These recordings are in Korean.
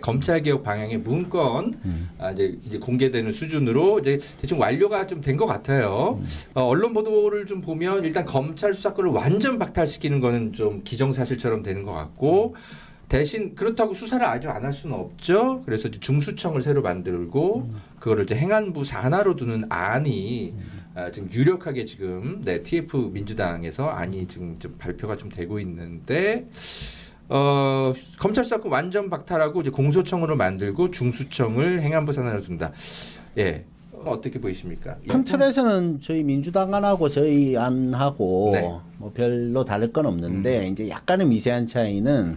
검찰개혁 방향의 문건 이제 공개되는 수준으로 이제 대충 완료가 좀 된 것 같아요. 언론 보도를 좀 보면 일단 검찰 수사권을 완전 박탈시키는 거는 좀 기정사실처럼 되는 것 같고 대신 그렇다고 수사를 아주 안 할 수는 없죠. 그래서 이제 중수청을 새로 만들고 그거를 이제 행안부 산하로 두는 안이 지금 유력하게 지금 TF 민주당에서 안이 지금 좀 발표가 좀 되고 있는데. 검찰 수사권 완전 박탈하고 이제 공소청으로 만들고 중수청을 행안부 산하로 둔다. 예, 어떻게 보이십니까? 큰 틀에서는 저희 민주당 안하고 저희 안하고 네. 뭐 별로 다를 건 없는데 이제 약간의 미세한 차이는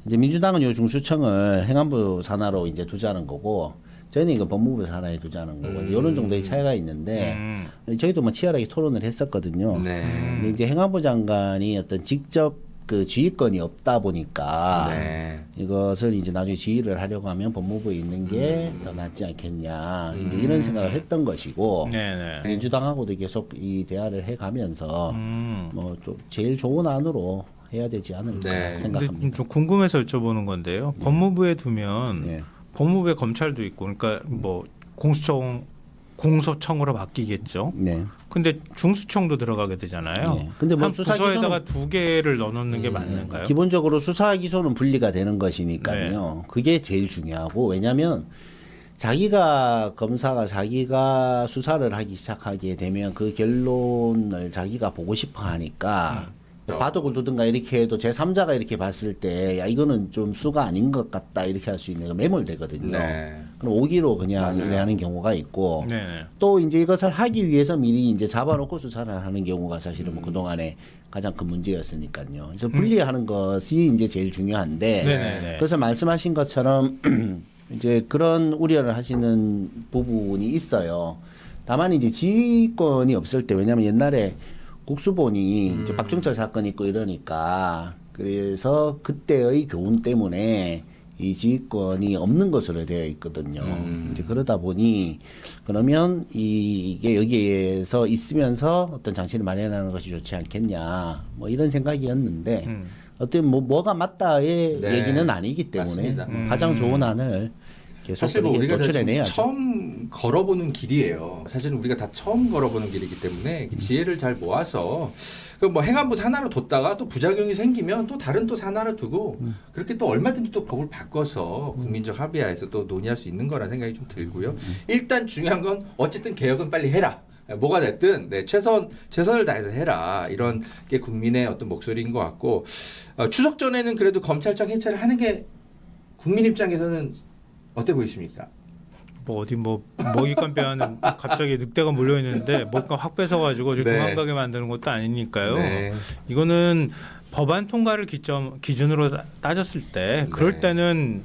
이제 민주당은 요 중수청을 행안부 산하로 이제 두자는 거고 저희는 이거 법무부 산하에 두자는 거고 이런 정도의 차이가 있는데 저희도 뭐 치열하게 토론을 했었거든요. 네. 근데 이제 행안부 장관이 어떤 직접 그 지휘권이 없다 보니까 네. 이것을 이제 나중에 지휘를 하려고 하면 법무부에 있는 게 더 낫지 않겠냐 이제 이런 생각을 했던 것이고 네네. 민주당하고도 계속 이 대화를 해가면서 뭐 좀 제일 좋은 안으로 해야 되지 않을까 네. 근데 생각합니다. 좀 궁금해서 여쭤보는 건데요. 법무부에 두면 네. 법무부에 검찰도 있고, 그러니까 뭐 공소청으로 바뀌겠죠. 네. 근데 중수청도 들어가게 되잖아요. 네. 근데 뭐 한 수사 부서에다가 두 개를 넣어놓는 게 맞는가요? 기본적으로 수사 기소는 분리가 되는 것이니까요. 그게 제일 중요하고 왜냐하면 자기가 검사가 자기가 수사를 하기 시작하게 되면 그 결론을 자기가 보고 싶어 하니까 바둑을 두든가 이렇게 해도 제3자가 이렇게 봤을 때 야 이거는 좀 수가 아닌 것 같다 이렇게 할 수 있는 거 매몰되거든요. 네. 그럼 오기로 그냥 맞아요. 이래 하는 경우가 있고 네. 또 이제 이것을 하기 위해서 미리 이제 잡아놓고 수사를 하는 경우가 사실은 뭐 그동안에 가장 큰 문제였으니까요. 그래서 분리하는 것이 이제 제일 중요한데 네네네. 그래서 말씀하신 것처럼 이제 그런 우려를 하시는 부분이 있어요. 다만 이제 지휘권이 없을 때 왜냐하면 옛날에 국수본이 이제 박종철 사건이 있고 이러니까 그래서 그때의 교훈 때문에 이 지휘권이 없는 것으로 되어 있거든요. 이제 그러다 보니 그러면 이게 여기에서 있으면서 어떤 장치를 마련하는 것이 좋지 않겠냐 뭐 이런 생각이었는데 어떤 뭐가 맞다의 네. 얘기는 아니기 때문에 맞습니다. 가장 좋은 안을 계속 사실 뭐 우리가 다 지금 도출해내야죠. 처음 걸어보는 길이에요. 사실은 우리가 다 처음 걸어보는 길이기 때문에 지혜를 잘 모아서 그 뭐 행안부 산하로 뒀다가 또 부작용이 생기면 또 다른 또 산하로 두고 그렇게 또 얼마든지 또 법을 바꿔서 국민적 합의하에서 또 논의할 수 있는 거라는 생각이 좀 들고요. 일단 중요한 건 어쨌든 개혁은 빨리 해라. 뭐가 됐든 최선을 다해서 해라. 이런 게 국민의 어떤 목소리인 것 같고 추석 전에는 그래도 검찰청 해체를 하는 게 국민 입장에서는 어때 보이십니까? 뭐 어디 뭐 먹잇감 빼앗는 갑자기 늑대가 몰려 있는데 먹잇감 확 뺏어가지고 네. 도망가게 만드는 것도 아니니까요. 네. 이거는 법안 통과를 기준으로 따졌을 때 그럴 네. 때는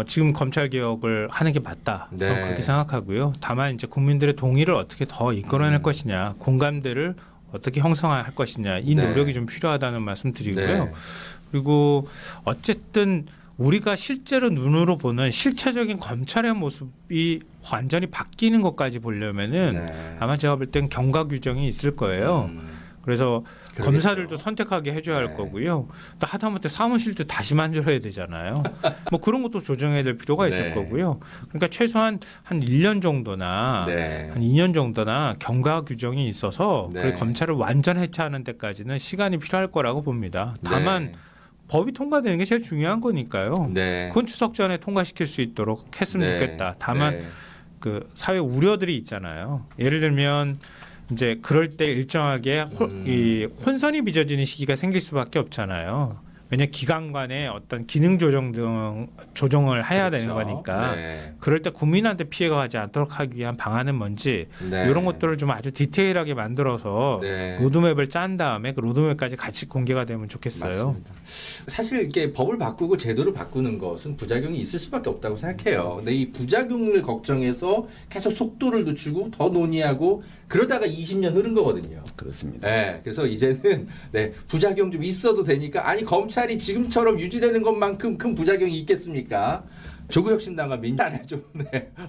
지금 검찰 개혁을 하는 게 맞다. 네. 저는 그렇게 생각하고요. 다만 이제 국민들의 동의를 어떻게 더 이끌어낼 것이냐, 공감대를 어떻게 형성할 것이냐 이 네. 노력이 좀 필요하다는 말씀드리고요. 네. 그리고 어쨌든 우리가 실제로 눈으로 보는 실체적인 검찰의 모습이 완전히 바뀌는 것까지 보려면은 네. 아마 제가 볼 땐 경과 규정이 있을 거예요. 그래서 그러겠죠. 검사들도 선택하게 해줘야 네. 할 거고요. 또 하다못해 사무실도 다시 만들어야 되잖아요. 뭐 그런 것도 조정해야 될 필요가 있을 네. 거고요. 그러니까 최소한 한 1년 정도나 네. 한 2년 정도나 경과 규정이 있어서 네. 그 검찰을 완전 해체하는 데까지는 시간이 필요할 거라고 봅니다. 다만 네. 법이 통과되는 게 제일 중요한 거니까요. 네. 그건 추석 전에 통과시킬 수 있도록 했으면 네. 좋겠다. 다만 네. 그 사회 우려들이 있잖아요. 예를 들면 이제 그럴 때 일정하게 이 혼선이 빚어지는 시기가 생길 수밖에 없잖아요. 왜냐 기관 간의 어떤 기능 조정을 해야 되는 그렇죠. 거니까 네. 그럴 때 국민한테 피해가 가지 않도록 하기 위한 방안은 뭔지 네. 이런 것들을 좀 아주 디테일하게 만들어서 네. 로드맵을 짠 다음에 그 로드맵까지 같이 공개가 되면 좋겠어요. 맞습니다. 사실 이렇게 법을 바꾸고 제도를 바꾸는 것은 부작용이 있을 수밖에 없다고 생각해요. 근데 이 부작용을 걱정해서 계속 속도를 늦추고 더 논의하고 그러다가 20년 흐른 거거든요. 그렇습니다. 네, 그래서 이제는 부작용 좀 있어도 되니까 아니 검찰 검찰이 지금처럼 유지되는 것만큼 큰 부작용이 있겠습니까? 조국혁신당과 민주당에 좀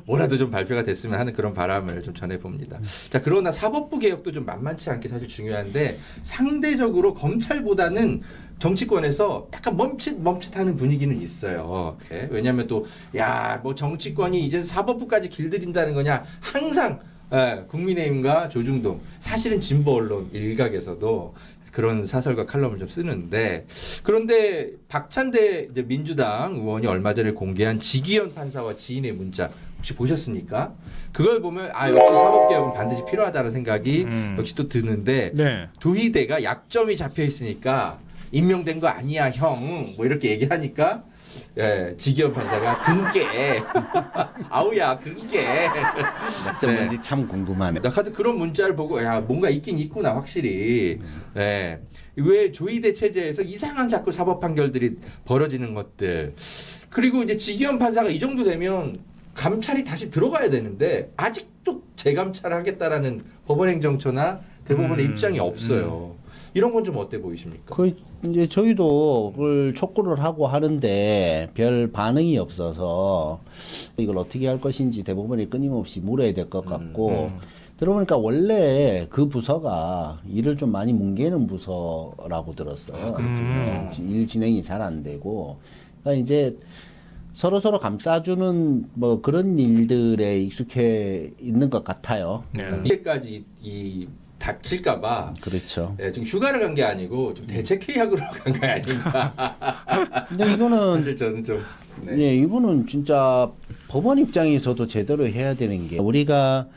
뭐라도 좀 발표가 됐으면 하는 그런 바람을 좀 전해봅니다. 자, 그러나 사법부 개혁도 좀 만만치 않게 사실 중요한데 상대적으로 검찰보다는 정치권에서 약간 멈칫하는 분위기는 있어요. 예? 왜냐하면 또 뭐 정치권이 이제 사법부까지 길들인다는 거냐 항상 국민의힘과 조중동 사실은 진보 언론 일각에서도 그런 사설과 칼럼을 좀 쓰는데 그런데 박찬대 이제 민주당 의원이 얼마 전에 공개한 지기현 판사와 지인의 문자 혹시 보셨습니까? 그걸 보면 역시 사법개혁은 반드시 필요하다는 생각이 역시 또 드는데 네. 조희대가 약점이 잡혀 있으니까 임명된 거 아니야 형 뭐 이렇게 얘기하니까 지기현 판사가 근게 아우야 근게 약점 뭔지 참 궁금하네. 나 하여튼 그런 문자를 보고 뭔가 있긴 있구나 확실히. 왜 조희대 체제에서 이상한 자꾸 사법 판결들이 벌어지는 것들. 그리고 이제 지기현 판사가 이 정도 되면 감찰이 다시 들어가야 되는데 아직도 재감찰을 하겠다라는 법원행정처나 대법원의 입장이 없어요. 이런 건 좀 어때 보이십니까? 그 이제 저희도 그걸 촉구를 하고 하는데 별 반응이 없어서 이걸 어떻게 할 것인지 대법원에 끊임없이 물어야 될 것 같고 들어보니까 원래 그 부서가 일을 좀 많이 뭉개는 부서라고 들었어요. 일 진행이 잘 안 되고 그러니까 이제 서로 감싸주는 뭐 그런 일들에 익숙해 있는 것 같아요. 이제까지 이 닥칠까봐 그렇죠. 지금 휴가를 간 게 아니고 좀 대책 회의하러 간 거 아닌가. 근데 이거는 사실 저는 좀 이거는 진짜 법원 입장에서도 제대로 해야 되는 게 우리가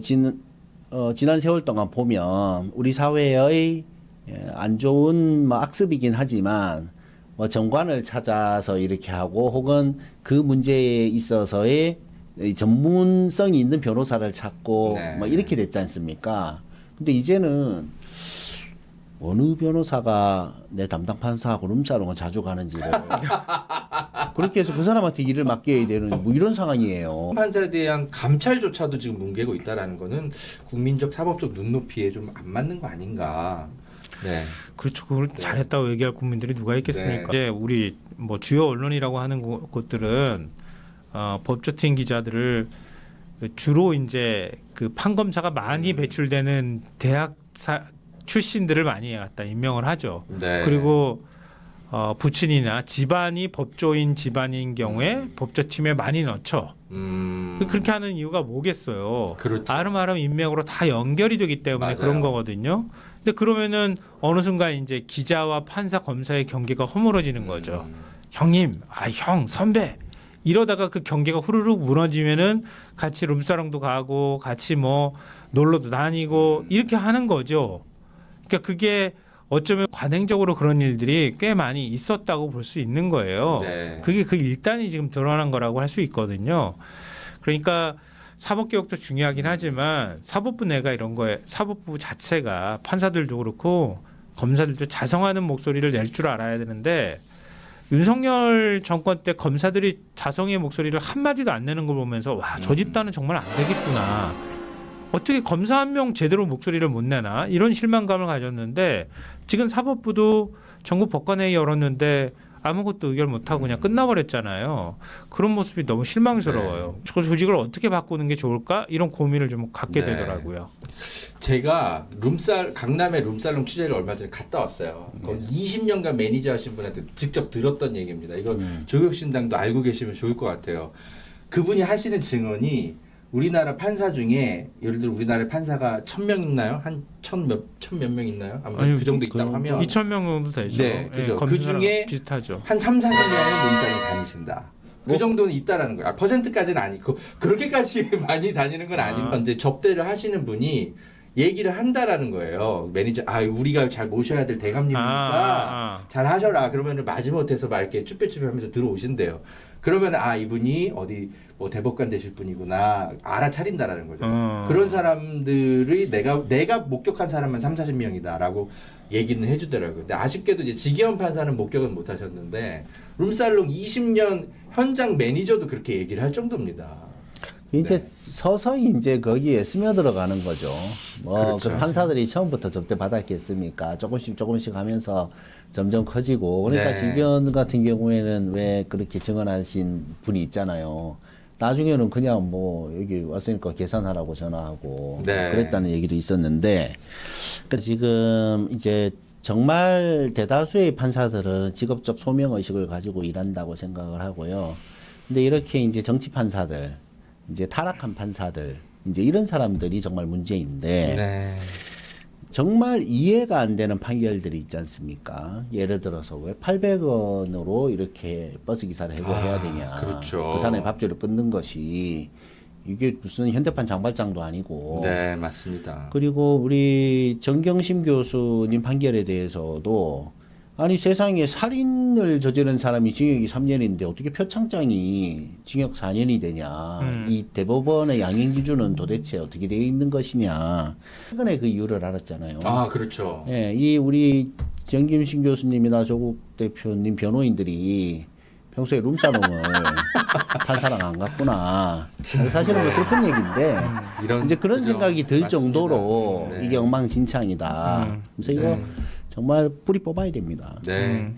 지난 세월 동안 보면 우리 사회의 안 좋은 악습이긴 하지만 정관을 찾아서 이렇게 하고 혹은 그 문제에 있어서의 전문성이 있는 변호사를 찾고 이렇게 됐지 않습니까? 근데 이제는 어느 변호사가 내 담당 판사하고 룸사롱을 자주 가는지를 그렇게 해서 그 사람한테 일을 맡겨야 되는 뭐 이런 상황이에요. 판사에 대한 감찰조차도 지금 뭉개고 있다라는 거는 국민적 사법적 눈높이에 좀 안 맞는 거 아닌가. 네. 그렇죠. 그걸 잘했다고 얘기할 국민들이 누가 있겠습니까? 이제 우리 뭐 주요 언론이라고 하는 곳들은 법조팀 기자들을 주로 이제 그 판검사가 많이 배출되는 대학 출신들을 많이 갖다 임명을 하죠. 그리고 부친이나 집안이 법조인 집안인 경우에 법조팀에 많이 넣죠. 그렇게 하는 이유가 뭐겠어요? 그렇죠. 아름아름 인맥으로 다 연결이 되기 때문에 그런 거거든요. 근데 그러면은 어느 순간 이제 기자와 판사, 검사의 경계가 허물어지는 거죠. 형님, 형, 선배. 이러다가 그 경계가 후루룩 무너지면은 같이 룸사롱도 가고 같이 뭐 놀러도 다니고 이렇게 하는 거죠. 그러니까 그게 어쩌면 관행적으로 그런 일들이 꽤 많이 있었다고 볼 수 있는 거예요. 그게 그 일단이 지금 드러난 거라고 할 수 있거든요. 그러니까 사법개혁도 중요하긴 하지만 사법부 내가 이런 거에 사법부 자체가 판사들도 그렇고 검사들도 자성하는 목소리를 낼 줄 알아야 되는데 윤석열 정권 때 검사들이 자성의 목소리를 한마디도 안 내는 걸 보면서 와, 저 집단은 정말 안 되겠구나. 어떻게 검사 한 명 제대로 목소리를 못 내나 이런 실망감을 가졌는데 지금 사법부도 전국 법관회의 열었는데 아무것도 의결 못하고 그냥 끝나버렸잖아요. 그런 모습이 너무 실망스러워요. 저 조직을 어떻게 바꾸는 게 좋을까 이런 고민을 좀 갖게 되더라고요. 제가 강남의 룸살롱 취재를 얼마 전에 갔다 왔어요. 거기 20년간 매니저 하신 분한테 직접 들었던 얘기입니다. 이거 조국혁신당도 알고 계시면 좋을 것 같아요. 그분이 하시는 증언이 우리나라 판사 중에 예를 들어 우리나라 판사가 1,000명 있나요? 한 천 몇 명 있나요? 아무튼 그 정도 있다고 하면 2,000명 정도 되죠. 네, 그죠. 그 중에 비슷하죠. 한 3, 400명은 룸살롱 다니신다. 그 정도는 있다라는 거예요. 퍼센트까지는 아니고 그렇게까지 많이 다니는 건 아니고 이제 접대를 하시는 분이 얘기를 한다라는 거예요. 매니저, 우리가 잘 모셔야 될 대감님이니까 잘 하셔라. 그러면은 마지못해서 막 이렇게 쭈뼛쭈뼛하면서 들어오신대요. 그러면 이분이 어디 뭐 대법관 되실 분이구나 알아차린다라는 거죠. 그런 사람들이 내가 목격한 사람만 3, 40명이다라고 얘기는 해주더라고요. 근데 아쉽게도 이제 지기현 판사는 목격은 못 하셨는데 룸살롱 20년 현장 매니저도 그렇게 얘기를 할 정도입니다. 이제 네. 서서히 이제 거기에 스며들어가는 거죠. 그렇죠. 그 판사들이 처음부터 접대 받았겠습니까? 조금씩 하면서 점점 커지고 그러니까 네. 지변 같은 경우에는 왜 그렇게 증언하신 분이 있잖아요. 나중에는 그냥 뭐 여기 왔으니까 계산하라고 전화하고 네. 그랬다는 얘기도 있었는데 그러니까 지금 이제 정말 대다수의 판사들은 직업적 소명 의식을 가지고 일한다고 생각을 하고요. 근데 이렇게 이제 정치 판사들, 이제 타락한 판사들, 이제 이런 사람들이 정말 문제인데 네. 정말 이해가 안 되는 판결들이 있지 않습니까? 예를 들어서 왜 800원으로 이렇게 버스 기사를 해고해야 되냐? 그렇죠. 그 사람의 밥줄을 끊는 것이 이게 무슨 현대판 장발장도 아니고. 네, 맞습니다. 그리고 우리 정경심 교수님 판결에 대해서도 아니 세상에 살인을 저지른 사람이 징역이 3년인데 어떻게 표창장이 징역 4년이 되냐. 이 대법원의 양형 기준은 도대체 어떻게 되어 있는 것이냐. 최근에 그 이유를 알았잖아요. 아, 그렇죠. 예, 이 우리 정김신 교수님이나 조국 대표님 변호인들이 평소에 룸사롱을 판사랑 안 갔구나. 사실은 뭐 슬픈 얘기인데 이런 이제 그런 그죠? 생각이 들 맞습니다. 정도로 네. 이게 엉망진창이다. 그래서 이거 정말 뿌리 뽑아야 됩니다. 네.